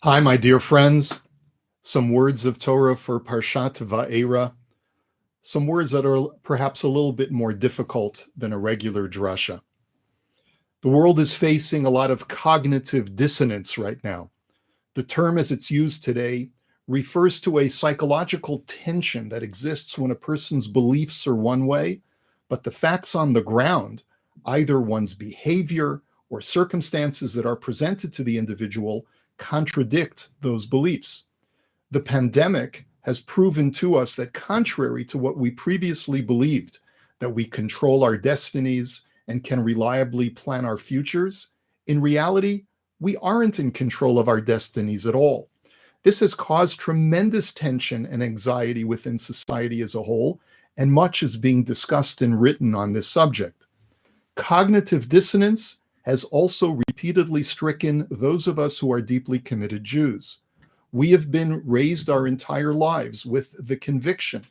Hi, my dear friends. Some words of Torah for Parshat Va'era. Some words that are perhaps a little bit more difficult than a regular drasha. The world is facing a lot of cognitive dissonance right now. The term as it's used today refers to a psychological tension that exists when a person's beliefs are one way, but the facts on the ground, either one's behavior or circumstances that are presented to the individual, contradict those beliefs. The pandemic has proven to us that contrary to what we previously believed, that we control our destinies and can reliably plan our futures, in reality, we aren't in control of our destinies at all. This has caused tremendous tension and anxiety within society as a whole, and much is being discussed and written on this subject. Cognitive dissonance has also repeatedly stricken those of us who are deeply committed Jews. We have been raised our entire lives with the conviction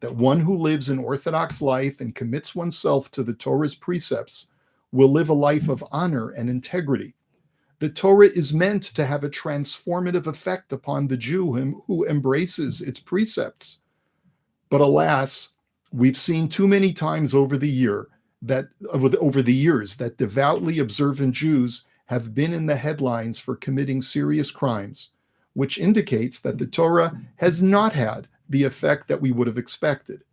that one who lives an Orthodox life and commits oneself to the Torah's precepts will live a life of honor and integrity. The Torah is meant to have a transformative effect upon the Jew who embraces its precepts. But alas, we've seen too many times over the years that devoutly observant Jews have been in the headlines for committing serious crimes, which indicates that the Torah has not had the effect that we would have expected,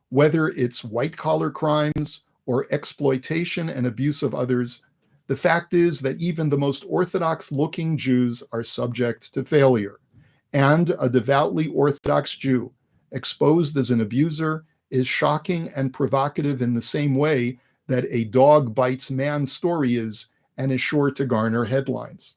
whether it's white-collar crimes or exploitation and abuse of others. The fact is that even the most Orthodox-looking Jews are subject to failure, and a devoutly Orthodox Jew exposed as an abuser is shocking and provocative in the same way that a dog bites man story is and is sure to garner headlines.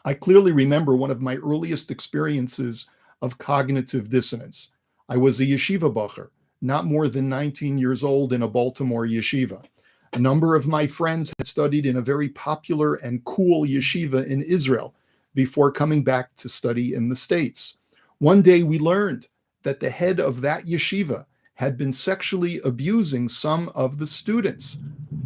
I clearly remember one of my earliest experiences of cognitive dissonance. I was a yeshiva bacher, not more than 19 years old in a Baltimore yeshiva. A number of my friends had studied in a very popular and cool yeshiva in Israel before coming back to study in the States. One day we learned that the head of that yeshiva had been sexually abusing some of the students.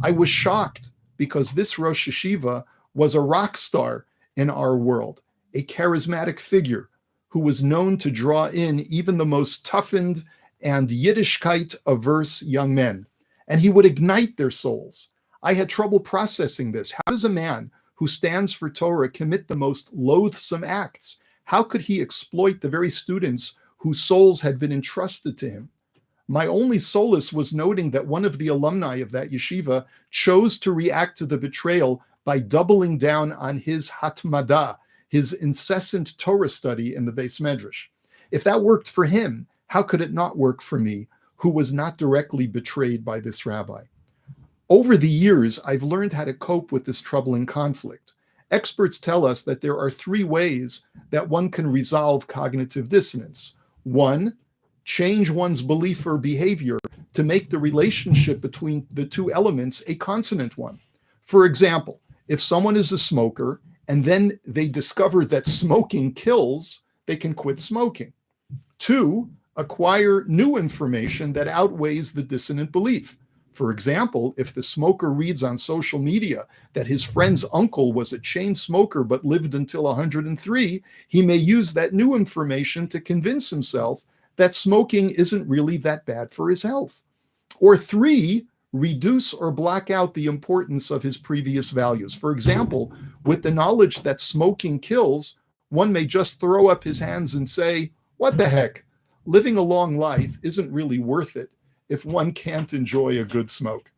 I was shocked because this Rosh Yeshiva was a rock star in our world, a charismatic figure who was known to draw in even the most toughened and Yiddishkeit-averse young men, and he would ignite their souls. I had trouble processing this. How does a man who stands for Torah commit the most loathsome acts? How could he exploit the very students whose souls had been entrusted to him? My only solace was noting that one of the alumni of that yeshiva chose to react to the betrayal by doubling down on his hatmada, his incessant Torah study in the Beis Medrash. If that worked for him, how could it not work for me, who was not directly betrayed by this rabbi? Over the years, I've learned how to cope with this troubling conflict. Experts tell us that there are three ways that one can resolve cognitive dissonance. One, change one's belief or behavior to make the relationship between the two elements a consonant one. For example, if someone is a smoker and then they discover that smoking kills, they can quit smoking. Two, acquire new information that outweighs the dissonant belief. For example, if the smoker reads on social media that his friend's uncle was a chain smoker but lived until 103, he may use that new information to convince himself that smoking isn't really that bad for his health. Or three, reduce or block out the importance of his previous values. For example, with the knowledge that smoking kills, one may just throw up his hands and say, what the heck? Living a long life isn't really worth it if one can't enjoy a good smoke.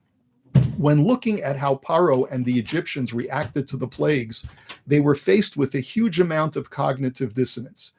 When looking at how Paro and the Egyptians reacted to the plagues, they were faced with a huge amount of cognitive dissonance.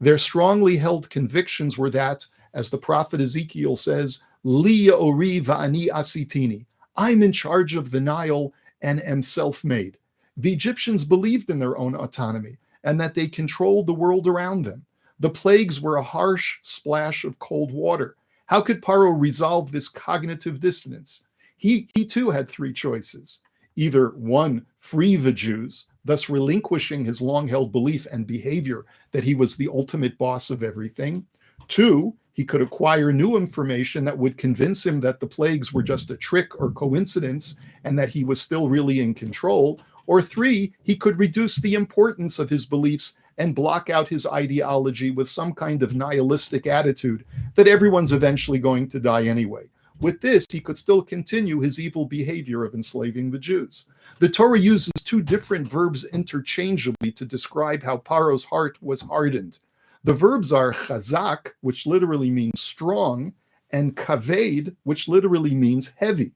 Their strongly held convictions were that, as the prophet Ezekiel says, Li ya'ori va'ani asitini, I'm in charge of the Nile and am self-made. The Egyptians believed in their own autonomy and that they controlled the world around them. The plagues were a harsh splash of cold water. How could Paro resolve this cognitive dissonance? He too had three choices. Either one, free the Jews, thus relinquishing his long-held belief and behavior that he was the ultimate boss of everything. Two, he could acquire new information that would convince him that the plagues were just a trick or coincidence and that he was still really in control. Or three, he could reduce the importance of his beliefs and block out his ideology with some kind of nihilistic attitude that everyone's eventually going to die anyway. With this, he could still continue his evil behavior of enslaving the Jews. The Torah uses two different verbs interchangeably to describe how Paro's heart was hardened. The verbs are chazak, which literally means strong, and kaved, which literally means heavy.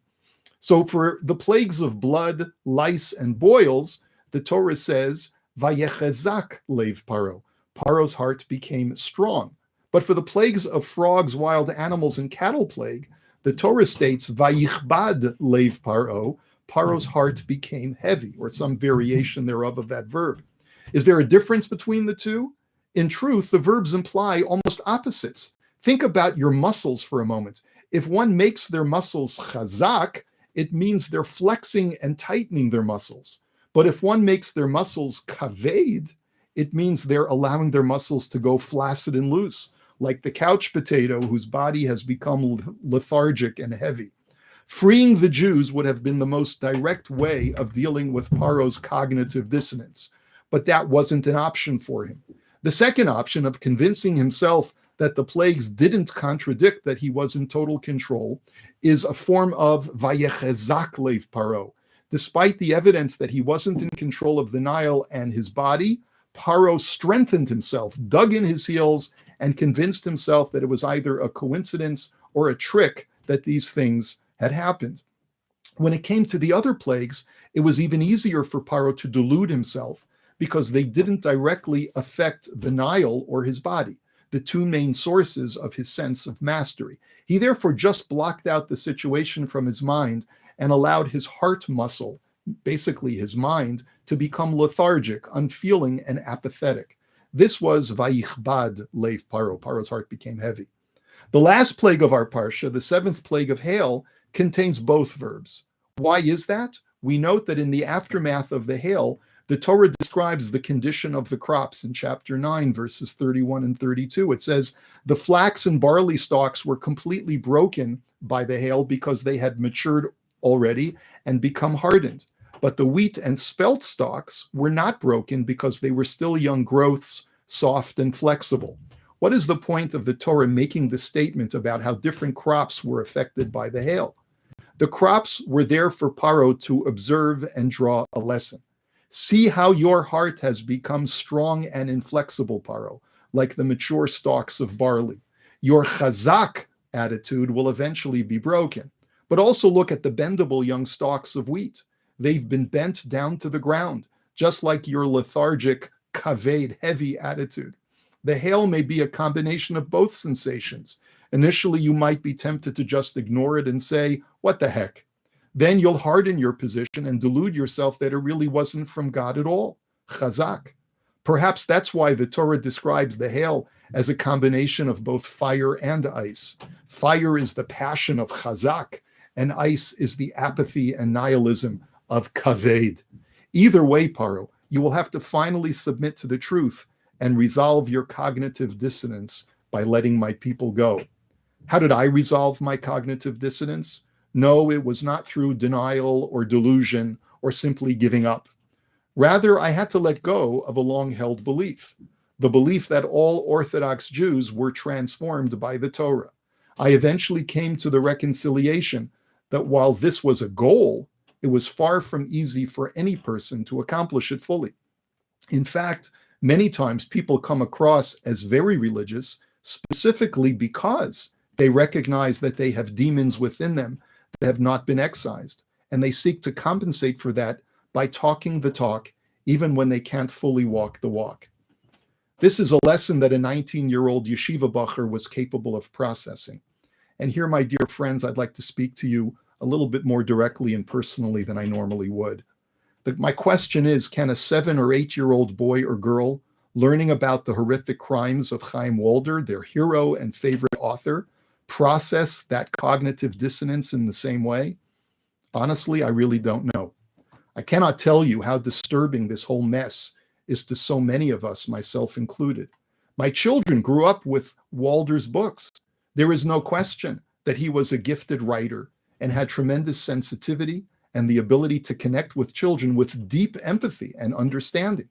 So for the plagues of blood, lice, and boils, the Torah says, vayechazak leiv Paro. Paro's heart became strong. But for the plagues of frogs, wild animals, and cattle plague, the Torah states, vayichbad leiv Paro. Paro's heart became heavy, or some variation thereof of that verb. Is there a difference between the two? In truth, the verbs imply almost opposites. Think about your muscles for a moment. If one makes their muscles chazak, it means they're flexing and tightening their muscles. But if one makes their muscles kaved, it means they're allowing their muscles to go flaccid and loose, like the couch potato whose body has become lethargic and heavy. Freeing the Jews would have been the most direct way of dealing with Paro's cognitive dissonance, but that wasn't an option for him. The second option of convincing himself that the plagues didn't contradict that he was in total control is a form of vayechezak leiv Paro. Despite the evidence that he wasn't in control of the Nile and his body, Paro strengthened himself, dug in his heels, and convinced himself that it was either a coincidence or a trick that these things had happened. When it came to the other plagues, it was even easier for Paro to delude himself because they didn't directly affect the Nile or his body, the two main sources of his sense of mastery. He therefore just blocked out the situation from his mind and allowed his heart muscle, basically his mind, to become lethargic, unfeeling, and apathetic. This was vayichbad leiv Paro. Paro's heart became heavy. The last plague of our parsha, the seventh plague of hail, contains both verbs. Why is that? We note that in the aftermath of the hail, the Torah describes the condition of the crops in chapter 9, verses 31 and 32. It says, the flax and barley stalks were completely broken by the hail because they had matured already and become hardened. But the wheat and spelt stalks were not broken because they were still young growths, soft and flexible. What is the point of the Torah making the statement about how different crops were affected by the hail? The crops were there for Paro to observe and draw a lesson. See how your heart has become strong and inflexible, Paro, like the mature stalks of barley. Your chazak attitude will eventually be broken. But also look at the bendable young stalks of wheat. They've been bent down to the ground, just like your lethargic, kaved, heavy attitude. The hail may be a combination of both sensations. Initially, you might be tempted to just ignore it and say, what the heck? Then you'll harden your position and delude yourself that it really wasn't from God at all. Chazak. Perhaps that's why the Torah describes the hail as a combination of both fire and ice. Fire is the passion of chazak, and ice is the apathy and nihilism of kaved. Either way, Paro, you will have to finally submit to the truth and resolve your cognitive dissonance by letting my people go. How did I resolve my cognitive dissonance? No, it was not through denial or delusion or simply giving up. Rather, I had to let go of a long-held belief, the belief that all Orthodox Jews were transformed by the Torah. I eventually came to the reconciliation that while this was a goal, it was far from easy for any person to accomplish it fully. In fact, many times people come across as very religious specifically because they recognize that they have demons within them that have not been excised, and they seek to compensate for that by talking the talk, even when they can't fully walk the walk. This is a lesson that a 19-year-old yeshiva bacher was capable of processing. And here, my dear friends, I'd like to speak to you a little bit more directly and personally than I normally would. My question is, can a 7 or 8-year-old boy or girl learning about the horrific crimes of Chaim Walder, their hero and favorite author, process that cognitive dissonance in the same way? Honestly, I really don't know. I cannot tell you how disturbing this whole mess is to so many of us, myself included. My children grew up with Walder's books. There is no question that he was a gifted writer and had tremendous sensitivity and the ability to connect with children with deep empathy and understanding.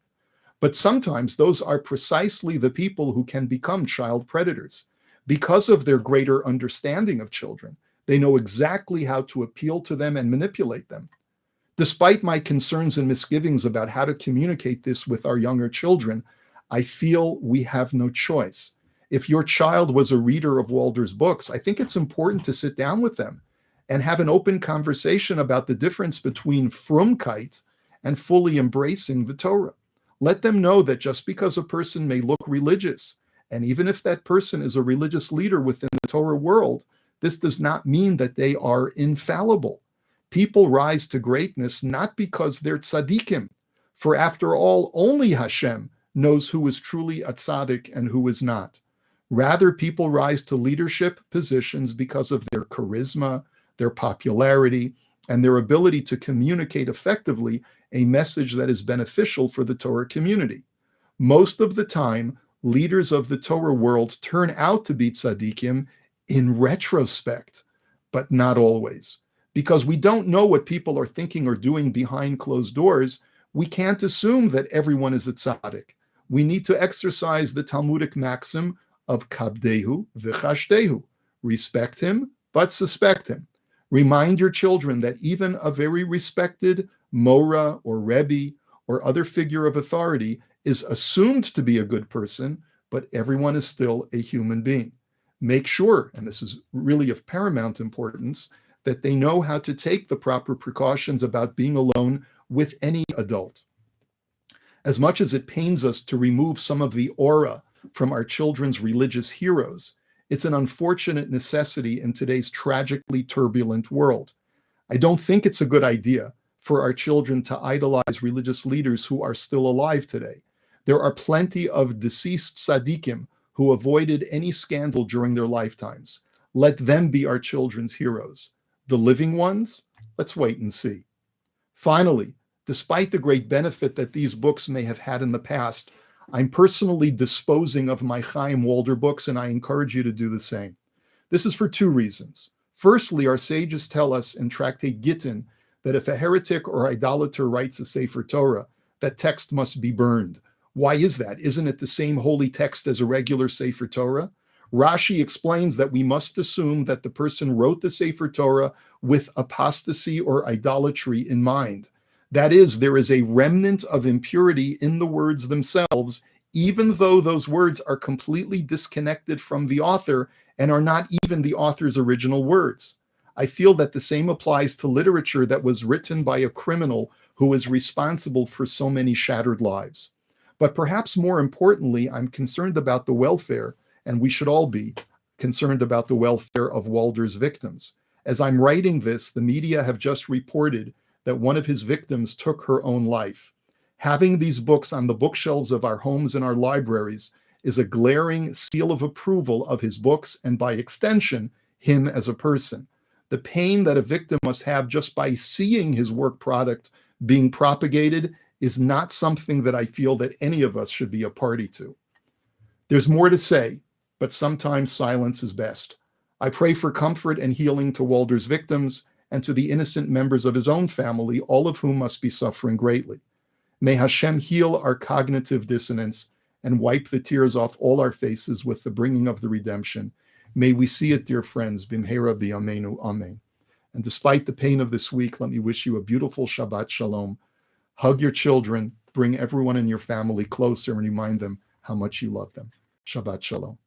But sometimes those are precisely the people who can become child predators. Because of their greater understanding of children, they know exactly how to appeal to them and manipulate them. Despite my concerns and misgivings about how to communicate this with our younger children, I feel we have no choice. If your child was a reader of Walder's books, I think it's important to sit down with them and have an open conversation about the difference between frumkeit and fully embracing the Torah. Let them know that just because a person may look religious, and even if that person is a religious leader within the Torah world, this does not mean that they are infallible. People rise to greatness not because they're tzaddikim, for after all, only Hashem knows who is truly a tzaddik and who is not. Rather, people rise to leadership positions because of their charisma, their popularity, and their ability to communicate effectively a message that is beneficial for the Torah community. Most of the time, leaders of the Torah world turn out to be tzaddikim in retrospect, but not always. Because we don't know what people are thinking or doing behind closed doors, we can't assume that everyone is a tzaddik. We need to exercise the Talmudic maxim of kabdehu v'chashtehu. Respect him, but suspect him. Remind your children that even a very respected Mora or Rebbe or other figure of authority is assumed to be a good person, but everyone is still a human being. Make sure, and this is really of paramount importance, that they know how to take the proper precautions about being alone with any adult. As much as it pains us to remove some of the aura from our children's religious heroes, it's an unfortunate necessity in today's tragically turbulent world. I don't think it's a good idea for our children to idolize religious leaders who are still alive today. There are plenty of deceased tzaddikim who avoided any scandal during their lifetimes. Let them be our children's heroes. The living ones, let's wait and see. Finally, despite the great benefit that these books may have had in the past, I'm personally disposing of my Chaim Walder books, and I encourage you to do the same. This is for two reasons. Firstly, our sages tell us in Tractate Gittin that if a heretic or idolater writes a Sefer Torah, that text must be burned. Why is that? Isn't it the same holy text as a regular Sefer Torah? Rashi explains that we must assume that the person wrote the Sefer Torah with apostasy or idolatry in mind. That is, there is a remnant of impurity in the words themselves, even though those words are completely disconnected from the author and are not even the author's original words. I feel that the same applies to literature that was written by a criminal who is responsible for so many shattered lives. But perhaps more importantly, I'm concerned about the welfare, and we should all be concerned about the welfare of Walder's victims. As I'm writing this, the media have just reported that one of his victims took her own life. Having these books on the bookshelves of our homes and our libraries is a glaring seal of approval of his books and, by extension, him as a person. The pain that a victim must have just by seeing his work product being propagated is not something that I feel that any of us should be a party to. There's more to say, but sometimes silence is best. I pray for comfort and healing to Walder's victims and to the innocent members of his own family, all of whom must be suffering greatly. May Hashem heal our cognitive dissonance and wipe the tears off all our faces with the bringing of the redemption. May we see it, dear friends, bimhera b'yameinu, amen. And despite the pain of this week, let me wish you a beautiful Shabbat Shalom. Hug your children, bring everyone in your family closer, and remind them how much you love them. Shabbat Shalom.